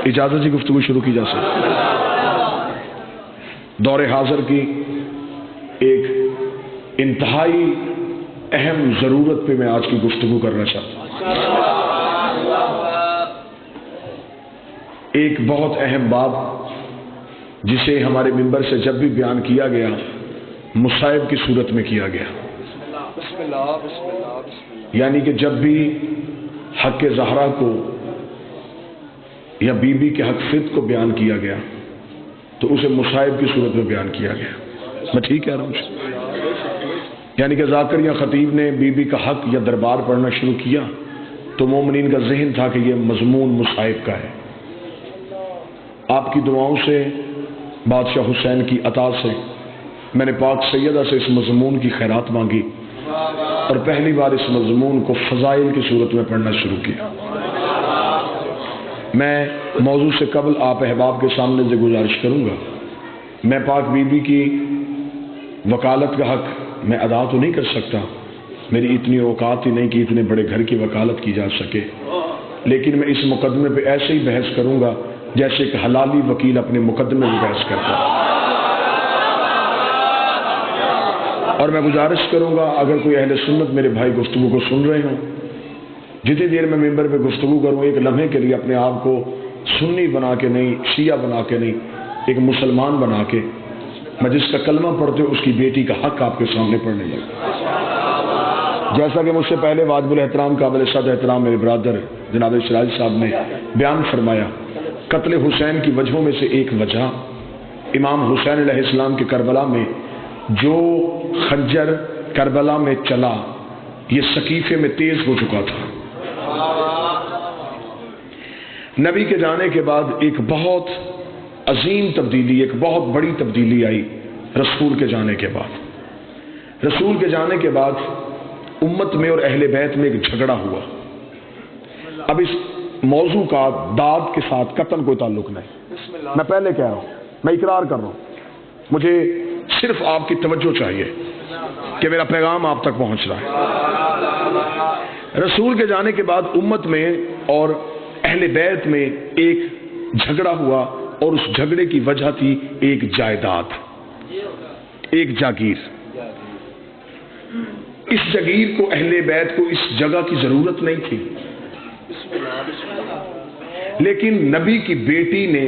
اجازت سے گفتگو شروع کی جا سکتی؟ دور حاضر کی ایک انتہائی اہم ضرورت پہ میں آج کی گفتگو کرنا چاہتا ہوں۔ ایک بہت اہم بات جسے ہمارے منبر سے جب بھی بیان کیا گیا مصائب کی صورت میں کیا گیا، یعنی کہ جب بھی حق زہرا کو یا بی بی کے حق فت کو بیان کیا گیا تو اسے مصائب کی صورت میں بیان کیا گیا۔ میں ٹھیک کہہ رہا ہوں؟ یعنی کہ ذاکر یا خطیب نے بی بی کا حق یا دربار پڑھنا شروع کیا تو مومنین کا ذہن تھا کہ یہ مضمون مصائب کا ہے۔ آپ کی دعاؤں سے، بادشاہ حسین کی عطا سے میں نے پاک سیدہ سے اس مضمون کی خیرات مانگی اور پہلی بار اس مضمون کو فضائل کی صورت میں پڑھنا شروع کیا۔ میں موضوع سے قبل آپ احباب کے سامنے سے گزارش کروں گا، میں پاک بی بی کی وکالت کا حق میں ادا تو نہیں کر سکتا، میری اتنی اوقات ہی نہیں کہ اتنے بڑے گھر کی وکالت کی جا سکے، لیکن میں اس مقدمے پہ ایسے ہی بحث کروں گا جیسے کہ حلالی وکیل اپنے مقدمے میں بحث کرتا ہے۔ اور میں گزارش کروں گا اگر کوئی اہل سنت میرے بھائی گفتگو کو سن رہے ہوں، جتنی دیر میں ممبر پہ گفتگو کروں ایک لمحے کے لیے اپنے آپ کو سنی بنا کے نہیں، شیعہ بنا کے نہیں، ایک مسلمان بنا کے میں جس کا کلمہ پڑھتے ہوں اس کی بیٹی کا حق آپ کے سامنے پڑھنے لگا۔ جیسا کہ مجھ سے پہلے واجب الاحترام قابل صد احترام میرے برادر جناب اسرائیل صاحب نے بیان فرمایا، قتل حسین کی وجہوں میں سے ایک وجہ امام حسین علیہ السلام کے کربلا میں جو خنجر کربلا میں چلا یہ سقیفے میں تیز ہو چکا تھا۔ نبی کے جانے کے بعد ایک بہت عظیم تبدیلی، ایک بہت بڑی تبدیلی آئی رسول کے جانے کے بعد۔ رسول کے جانے کے بعد امت میں اور اہل بیت میں ایک جھگڑا ہوا۔ اب اس موضوع کا داد کے ساتھ قطعاً کوئی تعلق نہیں، میں پہلے کہہ رہا ہوں، میں اقرار کر رہا ہوں، مجھے صرف آپ کی توجہ چاہیے کہ میرا پیغام آپ تک پہنچ رہا ہے۔ رسول کے جانے کے بعد امت میں اور اہل بیت میں ایک جھگڑا ہوا اور اس جھگڑے کی وجہ تھی ایک جائیداد، ایک جاگیر۔ اس جاگیر کو اہل بیت کو اس جگہ کی ضرورت نہیں تھی، لیکن نبی کی بیٹی نے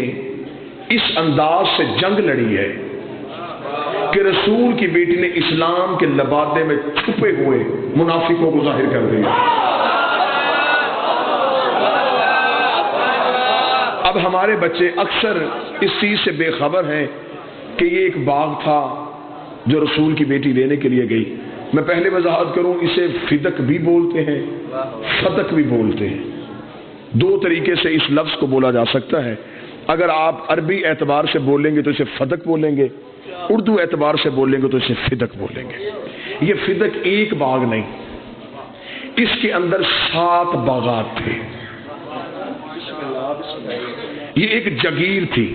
اس انداز سے جنگ لڑی ہے کہ رسول کی بیٹی نے اسلام کے لبادے میں چھپے ہوئے منافقوں کو ظاہر کر دیا۔ اب ہمارے بچے اکثر اس چیز سے بے خبر ہیں کہ یہ ایک باغ تھا جو رسول کی بیٹی لینے کے لیے گئی۔ میں پہلے وضاحت کروں، اسے فدق بھی بولتے ہیں، فتق بھی بولتے ہیں، دو طریقے سے اس لفظ کو بولا جا سکتا ہے۔ اگر آپ عربی اعتبار سے بولیں گے تو اسے فدق بولیں گے، اردو اعتبار سے بولیں گے تو اسے فدق بولیں گے۔ یہ فدق ایک باغ نہیں، اس کے اندر 7 باغات تھے، یہ ایک جگیر تھی،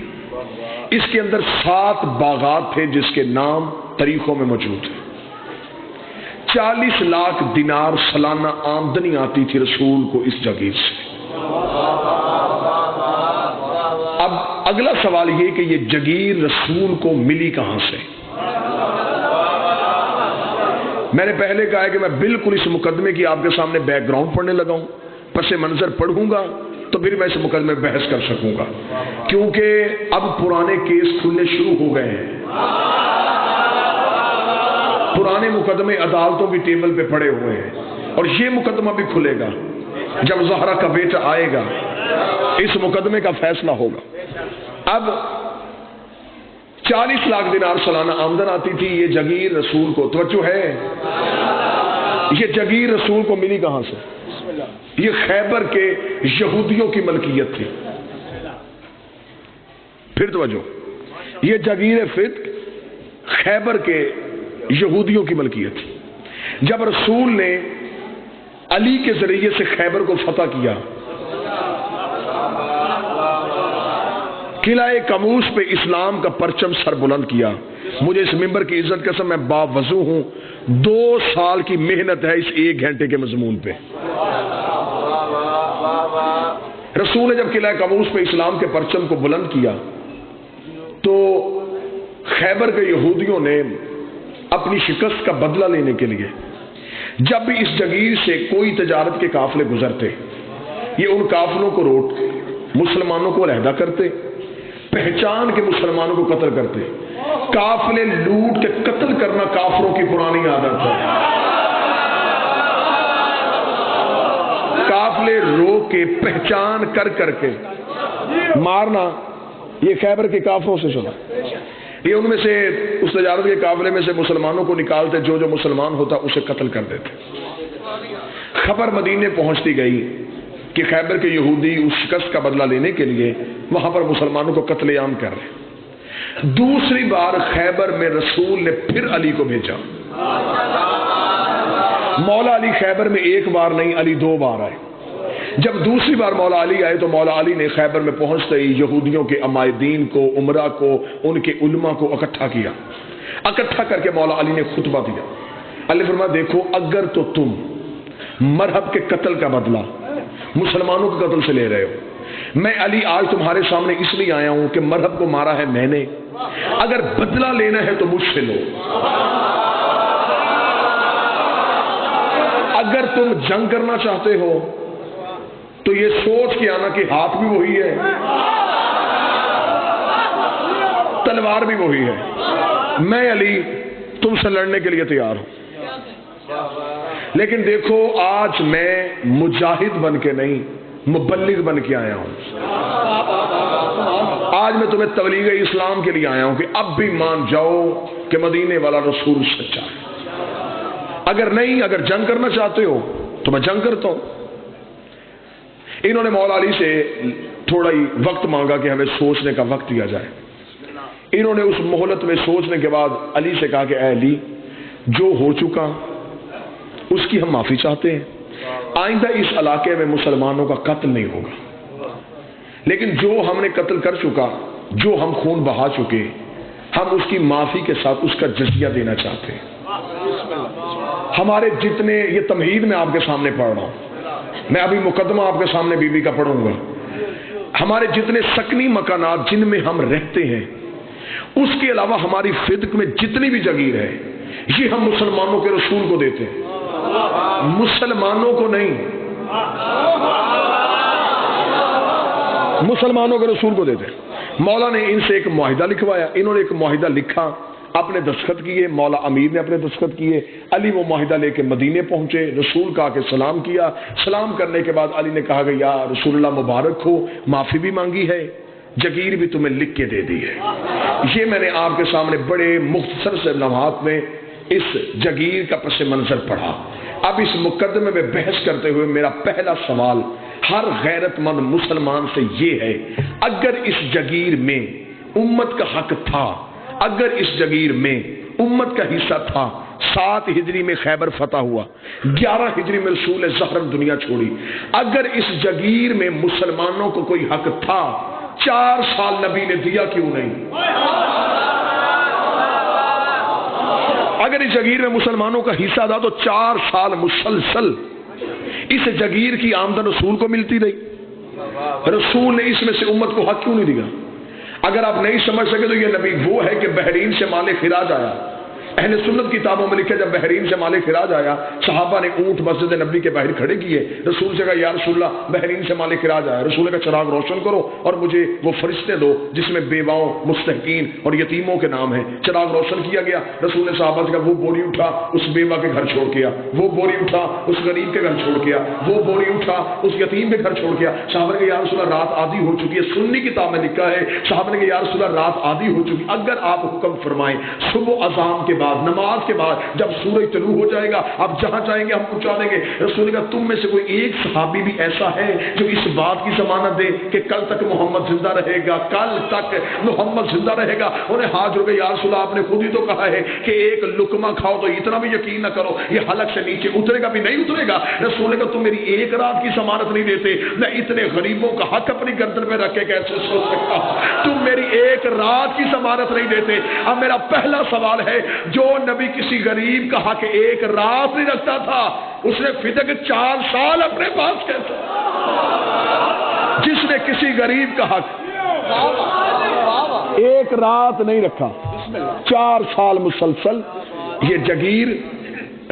اس کے اندر 7 باغات تھے جس کے نام تاریخوں میں موجود ہیں۔ 40 لاکھ دینار سالانہ آمدنی آتی تھی رسول کو اس جگیر سے۔ اب اگلا سوال یہ کہ یہ جگیر رسول کو ملی کہاں سے؟ میں نے پہلے کہا ہے کہ میں بالکل اس مقدمے کی آپ کے سامنے بیک گراؤنڈ پڑھنے لگا ہوں، پس منظر پڑھوں گا تو پھر میں اس مقدمے میں بحث کر سکوں گا، کیونکہ اب پرانے کیس کھلنے شروع ہو گئے ہیں، پرانے مقدمے عدالتوں کی ٹیبل پہ پڑے ہوئے ہیں، اور یہ مقدمہ بھی کھلے گا جب زہرا کا بیٹا آئے گا، اس مقدمے کا فیصلہ ہوگا۔ اب 40 لاکھ دینار سالانہ آمدن آتی تھی، یہ جگیر رسول کو، توجہ ہے، یہ جگیر رسول کو ملی کہاں سے؟ یہ خیبر کے یہودیوں کی ملکیت تھی۔ پھر توجہ، یہ جگیر فدق خیبر کے یہودیوں کی ملکیت تھی۔ جب رسول نے علی کے ذریعے سے خیبر کو فتح کیا، قلعہ کموش پہ اسلام کا پرچم سر بلند کیا، مجھے اس ممبر کی عزت قسم میں باوضو ہوں، 2 سال کی محنت ہے اس 1 گھنٹے کے مضمون پہ۔ رسول نے جب قلعہ قابوس پہ اسلام کے پرچم کو بلند کیا تو خیبر کے یہودیوں نے اپنی شکست کا بدلہ لینے کے لیے جب بھی اس جگیر سے کوئی تجارت کے قافلے گزرتے یہ ان قافلوں کو روک مسلمانوں کو علیحدہ کرتے، پہچان کے مسلمانوں کو قتل کرتے۔ قافلے لوٹ کے قتل کرنا کافروں کی پرانی عادت ہے۔ قافلے روک کے پہچان کر کر کے مارنا، یہ خیبر کے کافروں سے چلا۔ یہ ان میں سے اس تجارت کے قافلے میں سے مسلمانوں کو نکالتے، جو جو مسلمان ہوتا اسے قتل کر دیتے۔ خبر مدینے پہنچتی گئی کہ خیبر کے یہودی اس شکست کا بدلہ لینے کے لیے وہاں پر مسلمانوں کو قتل عام کر رہے۔ دوسری بار خیبر میں رسول نے پھر علی کو بھیجا۔ مولا علی خیبر میں ایک بار نہیں، علی 2 بار آئے۔ جب دوسری بار مولا علی آئے تو مولا علی نے خیبر میں پہنچتے ہی یہودیوں کے عمائدین کو، عمرہ کو، ان کے علماء کو اکٹھا کیا۔ اکٹھا کر کے مولا علی نے خطبہ دیا۔ علی فرمایا دیکھو، اگر تو تم مرہب کے قتل کا بدلہ مسلمانوں کے قتل سے لے رہے ہو، میں علی آج تمہارے سامنے اس لیے آیا ہوں کہ مرہب کو مارا ہے میں نے، اگر بدلہ لینا ہے تو مجھ سے لو۔ اگر تم جنگ کرنا چاہتے ہو تو یہ سوچ کے آنا کہ ہاتھ بھی وہی ہے، تلوار بھی وہی ہے، میں علی تم سے لڑنے کے لیے تیار ہوں۔ لیکن دیکھو، آج میں مجاہد بن کے نہیں، مبلغ بن کے آیا ہوں۔ آج میں تمہیں تبلیغ اسلام کے لیے آیا ہوں کہ اب بھی مان جاؤ کہ مدینے والا رسول سچا ہے۔ اگر نہیں، اگر جنگ کرنا چاہتے ہو تو میں جنگ کرتا ہوں۔ انہوں نے مولا علی سے تھوڑا ہی وقت مانگا کہ ہمیں سوچنے کا وقت دیا جائے۔ انہوں نے اس مہلت میں سوچنے کے بعد علی سے کہا کہ اے علی، جو ہو چکا اس کی ہم معافی چاہتے ہیں، آئندہ اس علاقے میں مسلمانوں کا قتل نہیں ہوگا، لیکن جو ہم نے قتل کر چکا، جو ہم خون بہا چکے، ہم اس کی معافی کے ساتھ اس کا جزیہ دینا چاہتے ہیں۔ ہمارے جتنے، یہ تمہید میں آپ کے سامنے پڑھ رہا ہوں، میں ابھی مقدمہ آپ کے سامنے بی بی کا پڑھوں گا، ہمارے جتنے سکنی مکانات جن میں ہم رہتے ہیں، اس کے علاوہ ہماری فدق میں جتنی بھی جگیر ہے، یہ ہم مسلمانوں کے رسول کو دیتے ہیں، مسلمانوں کو نہیں، مسلمانوں کے رسول کو دیتے ہیں۔ مولا نے ان سے ایک معاہدہ لکھوایا، انہوں نے ایک معاہدہ لکھا، اپنے دستخط کیے، مولا امیر نے اپنے دستخط کیے، علی وہ معاہدہ لے کے مدینے پہنچے، رسول کا کے سلام کیا۔ سلام کرنے کے بعد علی نے کہا کہ یا رسول اللہ مبارک ہو، معافی بھی مانگی ہے، جگیر بھی تمہیں لکھ کے دے دی ہے۔ یہ میں نے آپ کے سامنے بڑے مختصر سے لمحات میں اس جگیر کا پس منظر پڑھا۔ اب اس مقدمے میں بحث کرتے ہوئے میرا پہلا سوال ہر غیرت مند مسلمان سے یہ ہے، اگر اس جگیر میں امت کا حق تھا، اگر اس جگیر میں امت کا حصہ تھا، 7 ہجری میں خیبر فتح ہوا، 11 ہجری میں رسول زہرن دنیا چھوڑی، اگر اس جگیر میں مسلمانوں کو کوئی حق تھا، 4 سال نبی نے دیا کیوں نہیں؟ اگر اس جگیر میں مسلمانوں کا حصہ تھا تو 4 سال مسلسل اس جگیر کی آمدن رسول کو ملتی رہی، رسول نے اس میں سے امت کو حق کیوں نہیں دیا؟ اگر آپ نہیں سمجھ سکے تو یہ نبی وہ ہے کہ بحرین سے مال خراج آیا، اہل سنت کتابوں میں لکھا جب بحرین سے مال خراج آیا، صحابہ نے اونٹ مسجد نبی کے باہر کھڑے کیے، رسول سے کہا یا رسول اللہ بحرین سے مال خراج آیا، رسول نے کہا چراغ روشن کرو اور مجھے وہ فرشتے دو جس میں بیواؤں، مستحقین اور یتیموں کے نام ہیں۔ چراغ روشن کیا گیا، رسول نے صحابہ سے کہا وہ بوری اٹھا اس بیوہ کے گھر چھوڑ کیا، وہ بوری اٹھا اس غریب کے گھر چھوڑ کیا، وہ بوری اٹھا اس یتیم کے گھر چھوڑ کیا۔ صحابہ نے کہا یا رسول اللہ رات آدھی ہو چکی ہے، سنی کتاب میں لکھا ہے، صحابہ نے کہا یا رسول اللہ رات آدھی ہو چکی، اگر آپ حکم فرمائیں صبح اذان کے بعد، نماز کے بعد جب سورج طلوع ہو جائے گا آپ جہاں چاہیں گے ہم پہنچا دیں گے۔ رسول نے کہا تم میں سے کوئی ایک صحابی بھی ایسا ہے جو اس بات کی ضمانت دے کہ کل تک محمد زندہ رہے گا، کل تک محمد زندہ رہے گا؟ انہیں ہاتھ جوڑ کے یا رسول اللہ آپ نے خود ہی تو کہا ہے کہ ایک لقمہ کھاؤ تو اتنا بھی یقین نہ کرو یہ حلق سے نیچے اترے گا بھی نہیں اترے گا۔ رسول نے کہا تم میری ایک رات کی ضمانت نہیں دیتے، میں اتنے غریبوں کا حق اپنی گردن پہ رکھ کے کیسے سو سکتا ہوں؟ تم میری ایک رات کی ضمانت نہیں دیتے۔ اب میرا پہلا سوال ہے، جو نبی کسی غریب کا حق ایک رات نہیں رکھتا تھا، اس نے فدق 4 سال اپنے پاس کیسے؟ جس نے کسی غریب کا حق ایک رات نہیں رکھا، 4 سال مسلسل یہ جگیر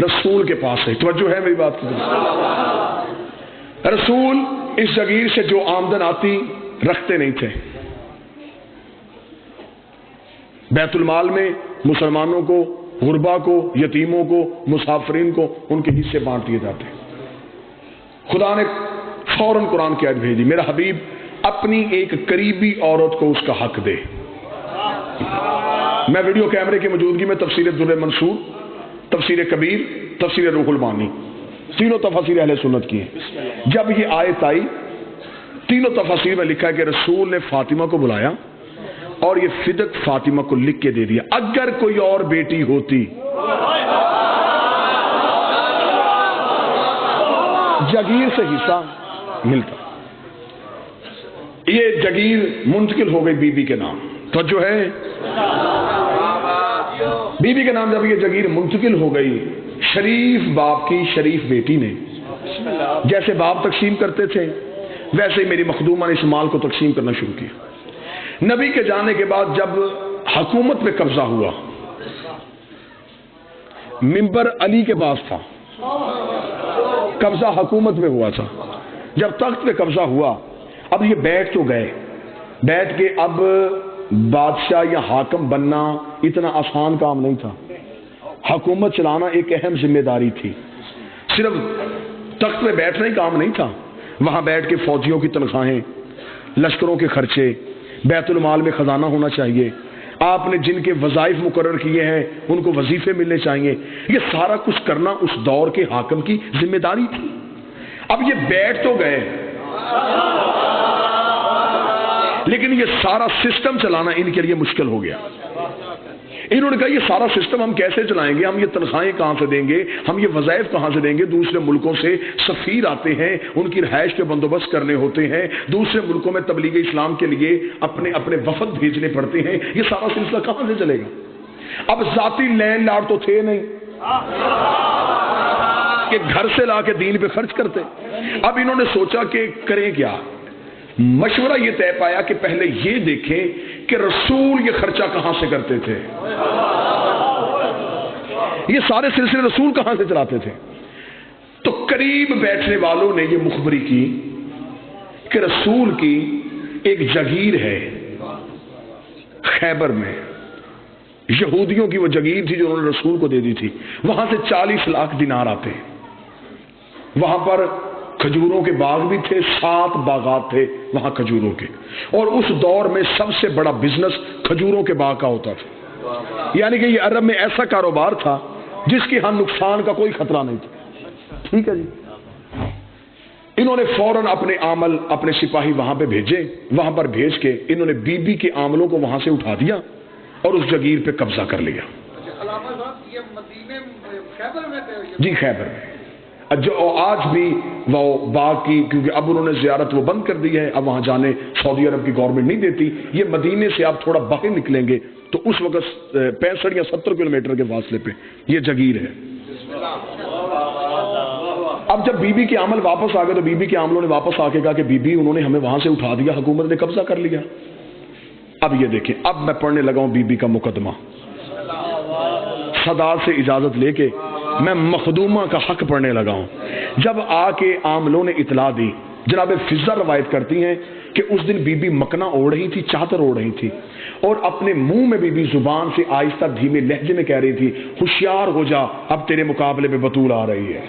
رسول کے پاس ہے. توجہ ہے میری بات کی؟ رسول اس جگیر سے جو آمدن آتی رکھتے نہیں تھے. بیت المال میں مسلمانوں کو، غربا کو، یتیموں کو، مسافرین کو ان کے حصے بانٹ دیے جاتے. خدا نے فوراً قرآن کی آیت بھیجی، میرا حبیب اپنی ایک قریبی عورت کو اس کا حق دے. میں ویڈیو کیمرے کی موجودگی میں تفسیر در منصور، تفسیر کبیر، تفسیر روح المعانی، تینوں تفاسیر اہل سنت کی ہیں. جب یہ آیت آئی تینوں تفاسیر میں لکھا ہے کہ رسول نے فاطمہ کو بلایا اور یہ فدق فاطمہ کو لکھ کے دے دیا، اگر کوئی اور بیٹی ہوتی جگیر سے حصہ ملتا. یہ جگیر منتقل ہو گئی بی بی کے نام. تو جو ہے بی بی کے نام جب یہ جگیر منتقل ہو گئی، شریف باپ کی شریف بیٹی نے جیسے باپ تقسیم کرتے تھے ویسے ہی میری مخدومہ نے اس مال کو تقسیم کرنا شروع کیا. نبی کے جانے کے بعد جب حکومت پہ قبضہ ہوا، منبر علی کے پاس تھا، قبضہ حکومت میں ہوا تھا. جب تخت پہ قبضہ ہوا، اب یہ بیٹھ تو گئے، بیٹھ کے اب بادشاہ یا حاکم بننا اتنا آسان کام نہیں تھا. حکومت چلانا ایک اہم ذمہ داری تھی. صرف تخت پہ بیٹھنا ہی کام نہیں تھا، وہاں بیٹھ کے فوجیوں کی تنخواہیں، لشکروں کے خرچے، بیت المال میں خزانہ ہونا چاہیے، آپ نے جن کے وظائف مقرر کیے ہیں ان کو وظیفے ملنے چاہیے. یہ سارا کچھ کرنا اس دور کے حاکم کی ذمہ داری تھی. اب یہ بیٹھ تو گئے لیکن یہ سارا سسٹم چلانا ان کے لیے مشکل ہو گیا. انہوں نے کہا یہ سارا سسٹم ہم کیسے چلائیں گے، ہم یہ تنخواہیں کہاں سے دیں گے، ہم یہ وظائف کہاں سے دیں گے. دوسرے ملکوں سے سفیر آتے ہیں، ان کی رہائش کے بندوبست کرنے ہوتے ہیں، دوسرے ملکوں میں تبلیغ اسلام کے لیے اپنے اپنے وفد بھیجنے پڑتے ہیں. یہ سارا سلسلہ کہاں سے چلے گا؟ اب ذاتی لینڈ لارڈ تو تھے نہیں کہ گھر سے لا کے دین پہ خرچ کرتے. اب انہوں نے سوچا کہ کریں کیا. مشورہ یہ طے پایا کہ پہلے یہ دیکھیں کہ رسول یہ خرچہ کہاں سے کرتے تھے، یہ سارے سلسلے رسول کہاں سے چلاتے تھے. تو قریب بیٹھنے والوں نے یہ مخبری کی کہ رسول کی ایک جگیر ہے خیبر میں، یہودیوں کی وہ جگیر تھی جو انہوں نے رسول کو دے دی تھی. وہاں سے 40 لاکھ دینار آتے ہیں. وہاں پر کھجوروں کے باغ بھی تھے، 7 باغات تھے وہاں کھجوروں کے، اور اس دور میں سب سے بڑا بزنس کھجوروں کے باغ کا ہوتا تھا. یعنی کہ یہ عرب میں ایسا کاروبار تھا جس کی ہم نقصان کا کوئی خطرہ نہیں تھا. ٹھیک ہے جی. انہوں نے فوراً اپنے عامل، اپنے سپاہی وہاں پہ بھیجے. وہاں پر بھیج کے انہوں نے بی بی کے عاملوں کو وہاں سے اٹھا دیا اور اس جگیر پہ قبضہ کر لیا. جی خیبر میں جو آج بھی وہ باغ کی، کیونکہ اب انہوں نے زیارت وہ بند کر دی ہے، اب وہاں جانے سعودی عرب کی گورنمنٹ نہیں دیتی. یہ مدینے سے آپ تھوڑا باہر نکلیں گے تو اس وقت 65 یا 70 کلومیٹر کے فاصلے پہ یہ جگیر ہے. اب جب بی بی کے عامل واپس آ گئے تو بی بی کے عاملوں نے واپس آ کے کہا کہ بی بی انہوں نے ہمیں وہاں سے اٹھا دیا، حکومت نے قبضہ کر لیا. اب یہ دیکھیں، اب میں پڑھنے لگا ہوں بی بی کا مقدمہ. صدا سے اجازت لے کے میں مخدومہ کا حق پڑھنے لگا ہوں. جب آ کے عاملوں نے اطلاع دی، جناب فضہ روایت کرتی ہیں کہ اس دن بی بی مکنا اوڑھ رہی تھی، چادر اوڑھ رہی تھی، اور اپنے منہ میں بی بی زبان سے آہستہ دھیمے لہجے میں کہہ رہی تھی ہوشیار ہو جا، اب تیرے مقابلے میں بطول آ رہی ہے.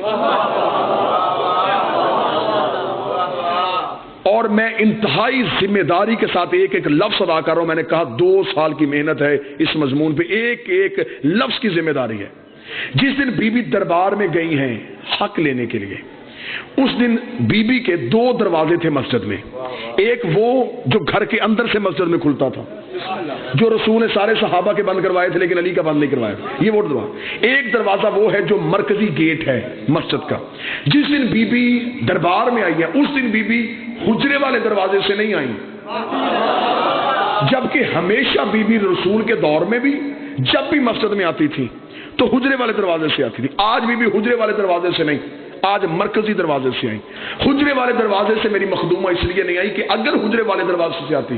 اور میں انتہائی ذمہ داری کے ساتھ ایک ایک لفظ ادا کر رہا ہوں. میں نے کہا 2 سال کی محنت ہے اس مضمون پہ، ایک ایک لفظ کی ذمہ داری ہے. جس دن بی بی دربار میں گئی ہیں حق لینے کے لیے، اس دن بی بی کے 2 دروازے تھے مسجد میں. ایک وہ جو گھر کے اندر سے مسجد میں کھلتا تھا، جو رسول نے سارے صحابہ کے بند کروائے تھے لیکن علی کا بند نہیں کروایا، یہ وہ دروازہ. ایک دروازہ وہ ہے جو مرکزی گیٹ ہے مسجد کا. جس دن بی بی دربار میں آئی ہے اس دن بی بی حجرے والے دروازے سے نہیں آئی، جبکہ ہمیشہ بی بی رسول کے دور میں بھی جب بھی مسجد میں آتی تھی تو حجرے والے دروازے سے آتی تھی. آج بھی حجرے والے دروازے سے نہیں، آج مرکزی دروازے سے آئی. حجرے والے دروازے سے میری مخدومہ اس لیے نہیں آئی کہ اگر حجرے والے دروازے سے آتی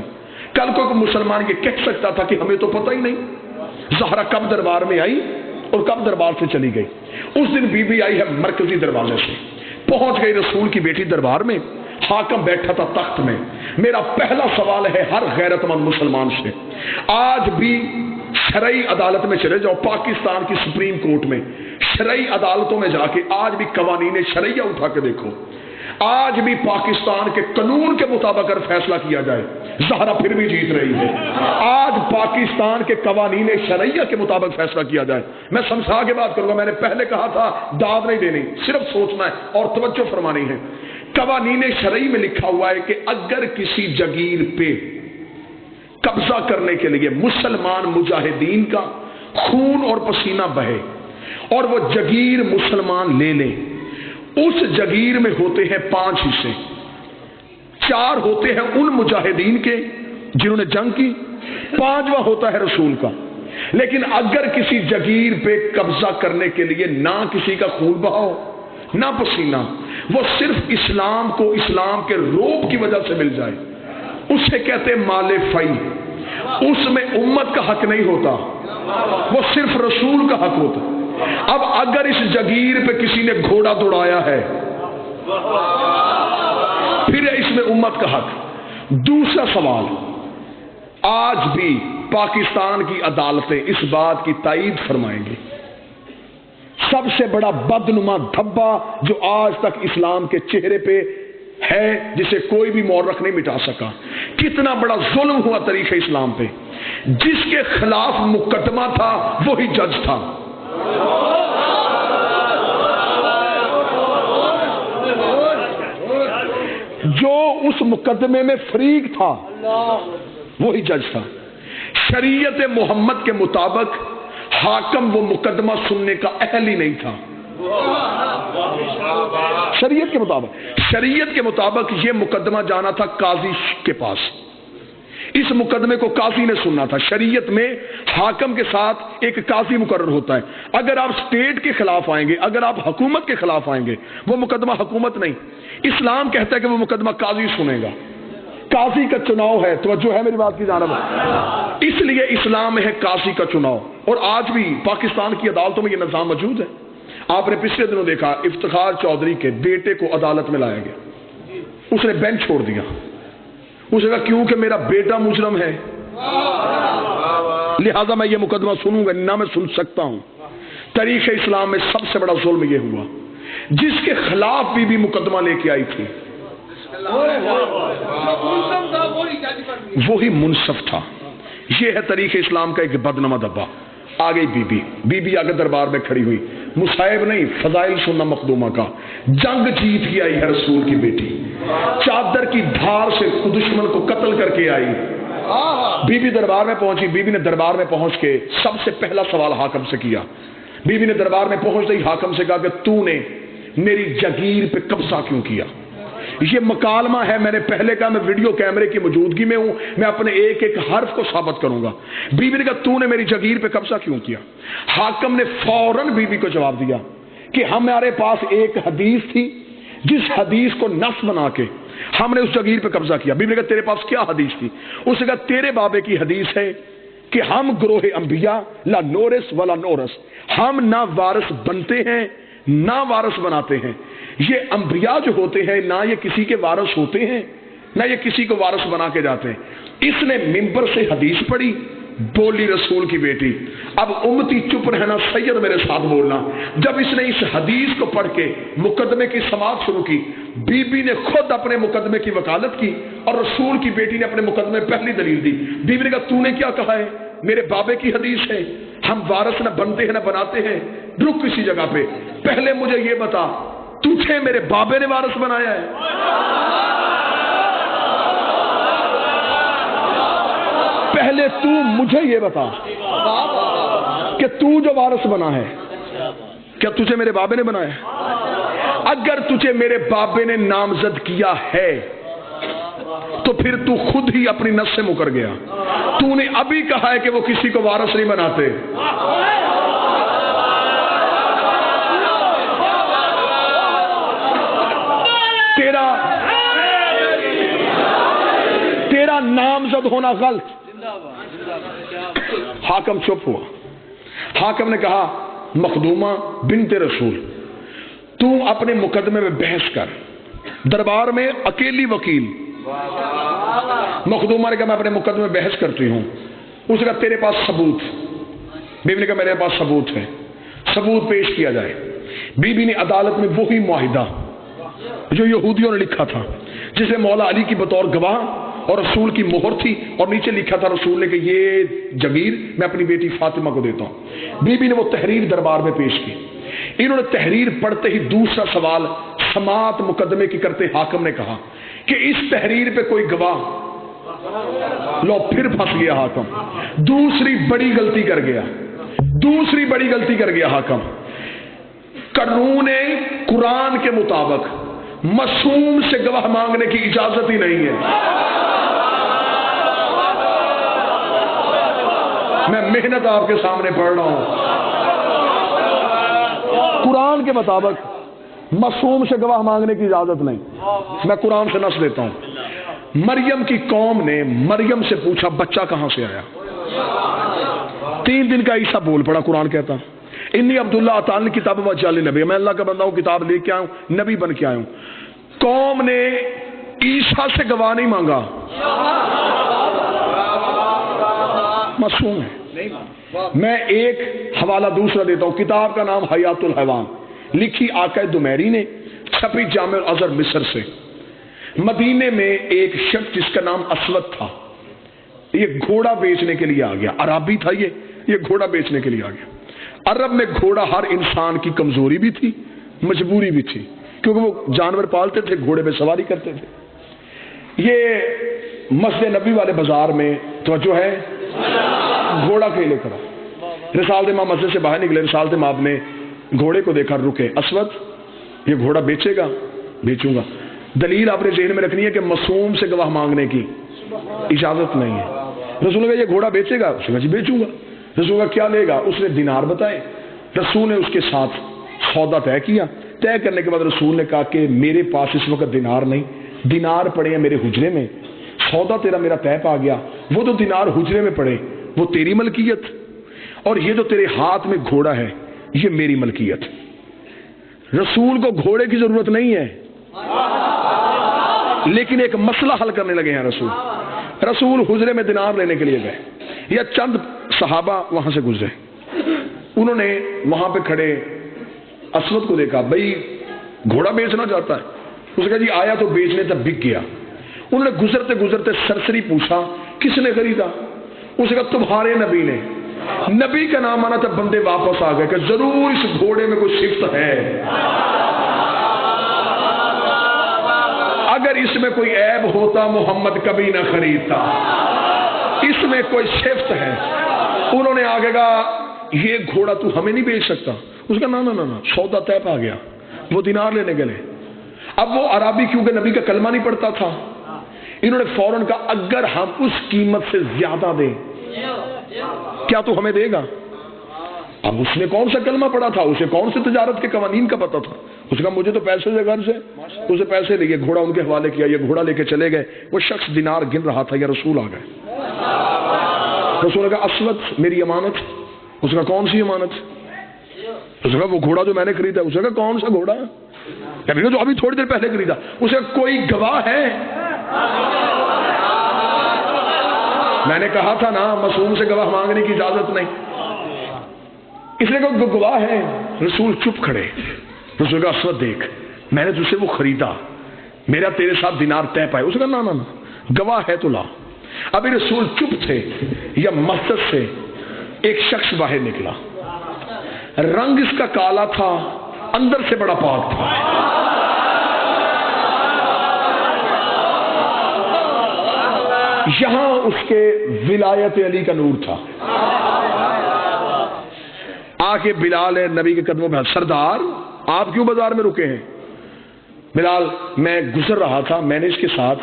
کل کو کوئی مسلمان یہ کہہ سکتا تھا کہ ہمیں تو پتہ ہی نہیں زہرا کب دربار میں آئی اور کب دربار سے چلی گئی. اس دن بی بی آئی ہے مرکزی دروازے سے, پہنچ گئی رسول کی بیٹی دربار میں. حاکم بیٹھا تھا تخت میں. میرا پہلا سوال ہے ہر غیرت مند مسلمان سے, آج بھی شرعی عدالت میں چلے جاؤ, پاکستان کی سپریم کورٹ میں شرعی عدالتوں میں جا کے آج بھی قوانین شرعیہ اٹھا کے دیکھو, آج بھی پاکستان کے قانون کے مطابق اگر فیصلہ کیا جائے زہرا پھر بھی جیت رہی ہے. آج پاکستان کے قوانین شرعیہ کے مطابق فیصلہ کیا جائے, میں سمجھا کے بات کروں گا, میں نے پہلے کہا تھا داد نہیں دینی, صرف سوچنا ہے اور توجہ فرمانی ہے. قوانین شرعی میں لکھا ہوا ہے کہ اگر کسی جگیر پہ قبضہ کرنے کے لیے مسلمان مجاہدین کا خون اور پسینہ بہے اور وہ جگیر مسلمان لے لیں, اس جگیر میں ہوتے ہیں 5 حصے. 4 ہوتے ہیں ان مجاہدین کے جنہوں نے جنگ کی, 5واں ہوتا ہے رسول کا. لیکن اگر کسی جگیر پہ قبضہ کرنے کے لیے نہ کسی کا خون بہاؤ نہ پسینہ, وہ صرف اسلام کو اسلام کے روب کی وجہ سے مل جائے, اسے کہتے مال فی. اس میں امت کا حق نہیں ہوتا, وہ صرف رسول کا حق ہوتا. اب اگر اس جگیر پہ کسی نے گھوڑا دوڑایا ہے پھر اس میں امت کا حق. دوسرا سوال, آج بھی پاکستان کی عدالتیں اس بات کی تائید فرمائیں گی سب سے بڑا بدنما دھبا جو آج تک اسلام کے چہرے پہ ہے جسے کوئی بھی مورخ نہیں مٹا سکا, کتنا بڑا ظلم ہوا تاریخ اسلام پہ, جس کے خلاف مقدمہ تھا وہی جج تھا. جو اس مقدمے میں فریق تھا وہی جج تھا. شریعت محمد کے مطابق حاکم وہ مقدمہ سننے کا اہل ہی نہیں تھا. شریعت کے مطابق یہ مقدمہ جانا تھا قاضی کے پاس, اس مقدمے کو قاضی نے سننا تھا. شریعت میں حاکم کے ساتھ ایک قاضی مقرر ہوتا ہے. اگر آپ اسٹیٹ کے خلاف آئیں گے, اگر آپ حکومت کے خلاف آئیں گے, وہ مقدمہ حکومت نہیں, اسلام کہتا ہے کہ وہ مقدمہ قاضی سنے گا. قاضی کا چناؤ ہے, توجہ ہے میری بات کی جانب, اس لیے اسلام میں ہے قاضی کا چناؤ. اور آج بھی پاکستان کی عدالتوں میں یہ نظام موجود ہے. آپ نے پچھلے دنوں دیکھا افتخار چودھری کے بیٹے کو عدالت میں لایا گیا, اس نے بینچ چھوڑ دیا. اس نے کہا کیونکہ میرا بیٹا مجرم ہے لہذا میں یہ مقدمہ سنوں گا, نہ میں سن سکتا ہوں. تاریخ اسلام میں سب سے بڑا ظلم یہ ہوا, جس کے خلاف بھی مقدمہ لے کے آئی تھی وہی منصف تھا. یہ ہے تاریخ اسلام کا ایک بدنما دبا. آگے بی بی آگے دربار میں کھڑی ہوئی, مصائب نہیں فضائل سننا مخدومہ کا. جنگ جیت کے آئی ہے رسول کی بیٹی, چادر کی دھار سے دشمن کو قتل کر کے آئی. بی بی دربار میں پہنچی. بی بی نے دربار میں پہنچ کے سب سے پہلا سوال حاکم سے کیا. بی بی نے دربار میں پہنچتے ہی حاکم سے کہا کہ تو نے میری جگیر پہ قبضہ کیوں کیا. یہ مکالمہ ہے, میں نے پہلے کہا میں ویڈیو کیمرے کی موجودگی میں ہوں, میں اپنے ایک ایک حرف کو ثابت کروں گا. بی بی نے کہا تو نے میری جگیر پہ قبضہ کیوں کیا. حاکم نے فوراً بی بی کو جواب دیا کہ ہمارے پاس ایک حدیث تھی جس حدیث کو نص بنا کے ہم نے اس جگیر پہ قبضہ کیا. بی بی نے کہا تیرے پاس کیا حدیث تھی. اس نے کہا تیرے بابے کی حدیث ہے کہ ہم گروہ انبیاء لا نورث ولا نورث, ہم نہ وارث بنتے ہیں نہ وارث بناتے ہیں. یہ انبیاء جو ہوتے ہیں نہ یہ کسی کے وارث ہوتے ہیں نہ یہ کسی کو وارث بنا کے جاتے ہیں. اس نے منبر سے حدیث پڑھی, بولی رسول کی بیٹی. اب امتی چپ رہنا, سید میرے ساتھ بولنا. جب اس نے اس حدیث کو پڑھ کے مقدمے کی سماعت شروع کی, بی بی نے خود اپنے مقدمے کی وکالت کی اور رسول کی بیٹی نے اپنے مقدمے پہلی دلیل دی. بی بی نے کہا تو نے کیا کہا ہے, میرے بابے کی حدیث ہے ہم وارث نہ بنتے ہیں نہ بناتے ہیں. رک کسی جگہ پہ, پہلے مجھے یہ بتا تجھے میرے بابے نے وارث بنایا ہے. پہلے تو مجھے یہ بتا کہ تو جو وارث بنا ہے کیا تجھے میرے بابے نے بنایا ہے. اگر تجھے میرے بابے نے نامزد کیا ہے تو پھر تو خود ہی اپنی نس سے مکر گیا. تو نے ابھی کہا ہے کہ وہ کسی کو وارث نہیں بناتے. خود ہونا غلط. حاکم چپ ہوا. حاکم نے کہا مخدومہ بنت رسول تو اپنے مقدمے میں بحث کر. دربار میں اکیلی وکیل. مخدومہ نے کہا میں اپنے مقدمے میں بحث کرتی ہوں. اس نے کہا تیرے پاس ثبوت. بیوی نے کہا میرے پاس ثبوت ہے. ثبوت پیش کیا جائے. بیوی نے عدالت میں وہی معاہدہ جو یہودیوں نے لکھا تھا, جسے مولا علی کی بطور گواہ اور رسول کی مہر تھی, اور نیچے لکھا تھا رسول نے کہ یہ جگیر میں اپنی بیٹی فاطمہ کو دیتا ہوں. بیوی نے وہ تحریر دربار میں پیش کی. انہوں نے تحریر پڑھتے ہی دوسرا سوال سماعت مقدمے کی کرتے حاکم نے کہا کہ اس تحریر پہ کوئی گواہ. لو پھر پھنس گیا حاکم. دوسری بڑی غلطی کر گیا حاکم. قانون قرآن کے مطابق معصوم سے گواہ مانگنے کی اجازت ہی نہیں ہے. میں محنت آپ کے سامنے پڑھ رہا ہوں. قرآن کے مطابق معصوم سے گواہ مانگنے کی اجازت نہیں. میں قرآن سے نص دیتا ہوں. مریم کی قوم نے مریم سے پوچھا بچہ کہاں سے آیا. 3 دن کا عیسیٰ بول پڑا. قرآن کہتا انی عبداللہ اتانی کتاب وجعلنی نبی, میں اللہ کا بندہ ہوں, کتاب لے کے آیا ہوں, نبی بن کے آیا ہوں. قوم نے عیسیٰ سے گواہ نہیں مانگا. معصوم ہے. میں ایک حوالہ دوسرا دیتا ہوں. کتاب کا نام حیات الحیوان, لکھی آقا دمیری نے, چھپی جامع الازہر مصر سے. مدینے میں ایک شخص جس کا نام اسود تھا, یہ گھوڑا بیچنے کے لیے آ گیا. عربی تھا یہ گھوڑا بیچنے کے لیے آ گیا. عرب میں گھوڑا ہر انسان کی کمزوری بھی تھی, مجبوری بھی تھی, کیونکہ وہ جانور پالتے تھے, گھوڑے پہ سواری کرتے تھے. یہ مسجد نبی والے بازار میں توجہ ہے, گھوڑا کے لے کر رسالت امام مسجد سے باہر نکلے. رسالت امام نے گھوڑے کو دیکھا, رکے. اسود یہ گھوڑا بیچے گا؟ بیچوں گا. دلیل آپ نے ذہن میں رکھنی ہے کہ معصوم سے گواہ مانگنے کی اجازت نہیں ہے. رسول نے کہا یہ گھوڑا بیچے گا؟ اس نے کہا جی بیچوں گا. رسول کا کیا لے گا؟ اس نے دینار بتائے. رسول نے اس کے ساتھ سودا طے کیا. طے کرنے کے بعد رسول نے کہا کہ میرے پاس اس وقت دینار نہیں, دینار پڑے ہیں میرے حجرے میں. سودا تیرا میرا طے پا گیا. وہ تو دینار حجرے میں پڑے وہ تیری ملکیت, اور یہ جو تیرے ہاتھ میں گھوڑا ہے یہ میری ملکیت. رسول کو گھوڑے کی ضرورت نہیں ہے, لیکن ایک مسئلہ حل کرنے لگے ہیں. رسول حجرے میں دینار لینے کے لیے گئے. یا چند صحابہ وہاں سے گزرے. انہوں نے وہاں پہ کھڑے اسود کو دیکھا, بھائی گھوڑا بیچنا چاہتا ہے. اس نے کہا جی آیا تو بیچنے تک بک گیا. انہوں نے گزرتے گزرتے سرسری پوچھا کس نے خریدا؟ اس نے کہا تمہارے نبی نے. نبی کا نام آنا تھا, بندے واپس آ گئے کہ ضرور اس گھوڑے میں کوئی صفت ہے, اگر اس میں کوئی عیب ہوتا محمد کبھی نہ خریدتا, اس میں کوئی صفت ہے. انہوں نے آگے کہا یہ گھوڑا تو ہمیں نہیں بیچ سکتا. اس کا نا سودا طے پا گیا. وہ دینار لینے گئے. اب وہ عربی کیونکہ نبی کا کلمہ نہیں پڑھتا تھا, انہوں نے فوراً کہا اگر ہم اس قیمت سے زیادہ دیں کیا تو ہمیں دے گا؟ اب اس نے کون سا کلمہ پڑھا تھا, اسے کون سے تجارت کے قوانین کا پتا تھا. اس کا مجھے تو پیسے سے گھر سے, اسے پیسے لیے, گھوڑا ان کے حوالے کیا. یہ گھوڑا لے کے چلے گئے. وہ شخص دینار گن رہا تھا, یا رسول آ گئے. رسول نے کہا اسود میری امانت. اس کا کون سی امانت؟ اس نے کہا وہ گھوڑا جو میں نے خریدا. اس نے کہا کون سا گھوڑا؟ جو ابھی تھوڑی دیر پہلے خریدا. اسے کوئی گواہ ہے؟ میں نے کہا تھا نا معصوم سے گواہ مانگنے کی اجازت نہیں. اس نے کہا گواہ ہے. رسول چپ کھڑے. رسول کا اسود دیکھ میں نے تجھ سے وہ خریدا, میرا تیرے ساتھ دینار طے پائے. اس کا نا گواہ ہے تو لا. ابھی رسول چپ تھے, یا مسجد سے ایک شخص باہر نکلا. رنگ اس کا کالا تھا, اندر سے بڑا پاک تھا. یہاں اس کے ولایت علی کا نور تھا. آ کے بلال نبی کے قدموں میں, سردار آپ کیوں بازار میں رکے ہیں؟ بلال میں گزر رہا تھا, میں نے اس کے ساتھ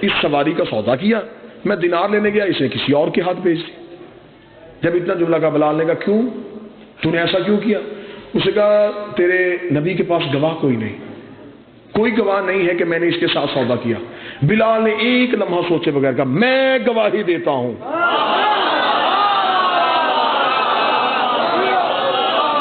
اس سواری کا سودا کیا, میں دینار لینے گیا, اسے کسی اور کے ہاتھ بھیج دی. جب اتنا جملہ کا بلال نے کہا کیوں تو نے ایسا کیوں کیا؟ اس نے کہا تیرے نبی کے پاس گواہ کوئی نہیں, کوئی گواہ نہیں ہے کہ میں نے اس کے ساتھ سودا کیا. بلال نے ایک لمحہ سوچے بغیر کہا میں گواہی دیتا ہوں.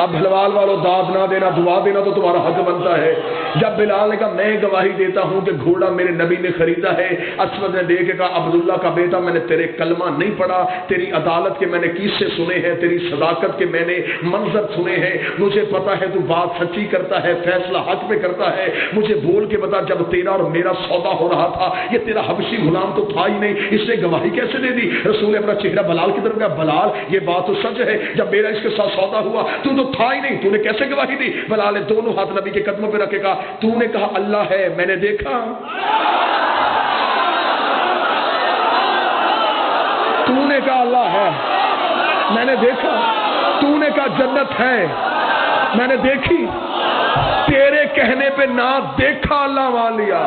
اب بھلوال والوں داد نہ دینا، دعا دینا تو تمہارا حق بنتا ہے. جب بلال نے کہا میں گواہی دیتا ہوں کہ گھوڑا میرے نبی نے خریدا ہے، اسود نے دیکھ کے کہا عبداللہ کا بیٹا میں نے تیرے کلمہ نہیں پڑھا، تیری عدالت کے میں نے قصے سنے ہیں، تیری صداقت کے میں نے منظر سنے ہیں، مجھے پتا ہے تو بات سچی کرتا ہے، فیصلہ حق پہ کرتا ہے. مجھے بول کے بتا جب تیرا اور میرا سودا ہو رہا تھا یہ تیرا حبشی غلام تو تھا ہی نہیں، اس نے گواہی کیسے دے دی؟ رسول نے اپنا چہرہ بلال کی طرف کہا بلال یہ بات تو سچ ہے، جب میرا اس کے ساتھ سودا ہوا تو تھا ہی نہیں، تو نے کیسے گواہی دی؟ بلال نے دونوں ہاتھ نبی کے قدموں پہ رکھے کہا تو نے کہا اللہ ہے میں نے دیکھا، تو نے کہا اللہ ہے میں نے دیکھا، تو نے کہا جنت ہے میں نے دیکھی، تیرے کہنے پہ نہ دیکھا اللہ مان لیا.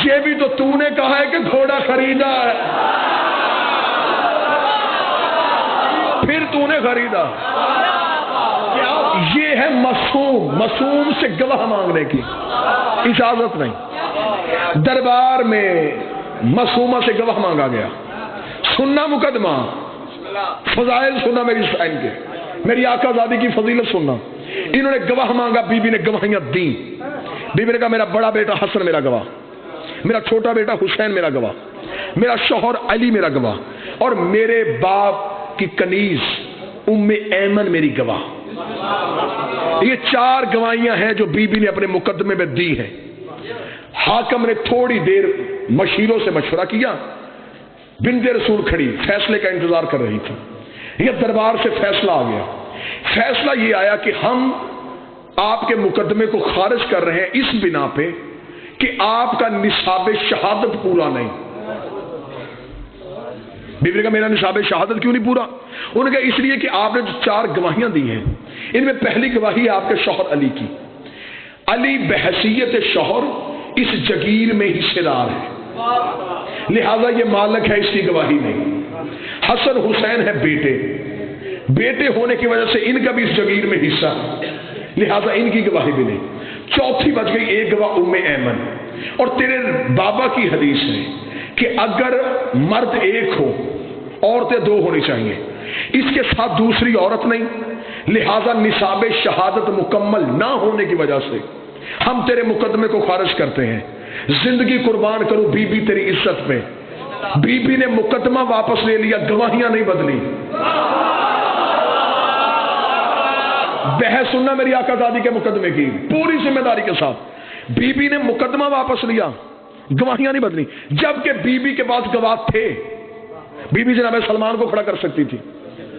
یہ بھی تو نے کہا ہے کہ گھوڑا خریدا ہے، پھر تو نے خریدا. یہ ہے معصوم سے گواہ مانگنے کی اجازت نہیں. دربار میں معصومہ سے گواہ مانگا گیا، سننا مقدمہ، فضائل سننا میری سائن کے، میری آقا زادی کی فضیلت سننا. انہوں نے گواہ مانگا، بی بی نے گواہیاں دی. بی بی نے کہا میرا بڑا بیٹا حسن میرا گواہ، میرا چھوٹا بیٹا حسین میرا گواہ، میرا شوہر علی میرا گواہ، اور میرے باپ کی کنیز ام ایمن میری گواہ. یہ 4 گواہیاں ہیں جو بی بی نے اپنے مقدمے میں دی ہیں. حاکم نے تھوڑی دیر مشیروں سے مشورہ کیا، بنت رسول کھڑی فیصلے کا انتظار کر رہی تھی. یہ دربار سے فیصلہ آ گیا. فیصلہ یہ آیا کہ ہم آپ کے مقدمے کو خارج کر رہے ہیں اس بنا پہ کہ آپ کا نصاب شہادت پورا نہیں. بیوی نے کہا میرا نصاب شہادت کیوں نہیں پورا؟ انہوں نے کہا اس لیے کہ آپ نے جو 4 گواہیاں دی ہیں ان میں پہلی گواہی آپ کے شوہر علی کی. علی بحیثیت شوہر اس جگیر میں حصے دار ہے، لہذا یہ مالک ہے، اس کی گواہی نہیں. حسن حسین ہے بیٹے ہونے کی وجہ سے ان کا بھی اس جگیر میں حصہ ہے، لہذا ان کی گواہی بھی نہیں. چوتھی بچ گئی ایک گواہ ام ایمن. اور تیرے بابا کی حدیث ہے کہ اگر مرد ایک ہو عورتیں 2 ہونی چاہیے، اس کے ساتھ دوسری عورت نہیں، لہذا نصاب شہادت مکمل نہ ہونے کی وجہ سے ہم تیرے مقدمے کو خارج کرتے ہیں. زندگی قربان کرو بی بی تیری عزت پہ. بی بی نے مقدمہ واپس لے لیا، گواہیاں نہیں بدلی. بحث سننا میری آقا زادی کے مقدمے کی پوری ذمہ داری کے ساتھ. بی بی نے مقدمہ واپس لیا، گواہیاں نہیں بدلی. جبکہ بی بی کے پاس گواہ تھے. بی بی جناب سلمان کو کھڑا کر سکتی تھی،